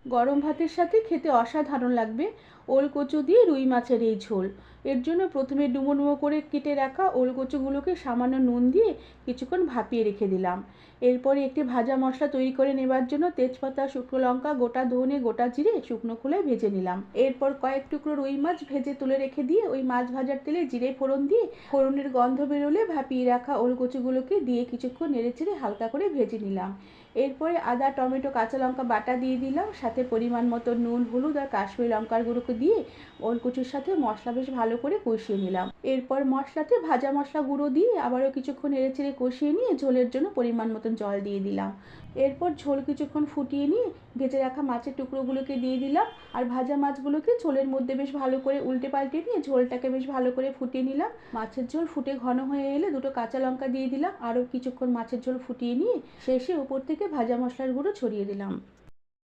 গরম ভাতের সাথে খেতে অসাধারণ লাগবে ওলকচু দিয়ে রুই মাছের এই ঝোল। এর জন্য প্রথমে ডুমো ডুমো করে কেটে রাখা ওলকচুগুলোকে সামান্য নুন দিয়ে কিছুক্ষণ ভাপিয়ে রেখে দিলাম। এরপরে একটি ভাজা মশলা তৈরি করে নেবার জন্য তেজপাতা, শুকনো লঙ্কা, গোটা ধনে, গোটা জিরে শুকনো খোলায় ভেজে নিলাম। এরপর কয়েক টুকরো রুই মাছ ভেজে তুলে রেখে দিয়ে ওই মাছ ভাজার তেলে জিরে ফোড়ন দিয়ে ফোড়নের গন্ধ বেরোলে ভাপিয়ে রাখা ওলকচুগুলোকে দিয়ে কিছুক্ষণ নেড়েচেড়ে হালকা করে ভেজে নিলাম। এরপরে আদা, টমেটো, কাঁচা লঙ্কা বাটা দিয়ে দিলাম, সাথে পরিমাণ মতো নুন, হলুদ আর কাশ্মীরি লঙ্কার গুঁড়োকে দিয়ে ওলকচুর সাথে মশলা বেশ ভালো করে কষিয়ে নিলাম। এরপর মশলাতে ভাজা মশলা গুঁড়ো দিয়ে আবারও কিছুক্ষণ নেড়েচেড়ে কষিয়ে নিয়ে ঝোলের জন্য পরিমাণ মতন জল দিয়ে দিলাম। এরপর ঝোল কিছুক্ষণ ফুটিয়ে নিয়ে ভেজে রাখা মাছের টুকরোগুলোকে দিয়ে দিলাম আর ভাজা মাছগুলোকে ঝোলের মধ্যে বেশ ভালো করে উল্টে পাল্টে নিয়ে ঝোলটাকে বেশ ভালো করে ফুটিয়ে নিলাম। মাছের ঝোল ফুটে ঘন হয়ে এলে দুটো কাঁচা লঙ্কা দিয়ে দিলাম, আরও কিছুক্ষণ মাছের ঝোল ফুটিয়ে নিয়ে শেষে উপর থেকে ভাজা মশলার গুঁড়ো ছড়িয়ে দিলাম।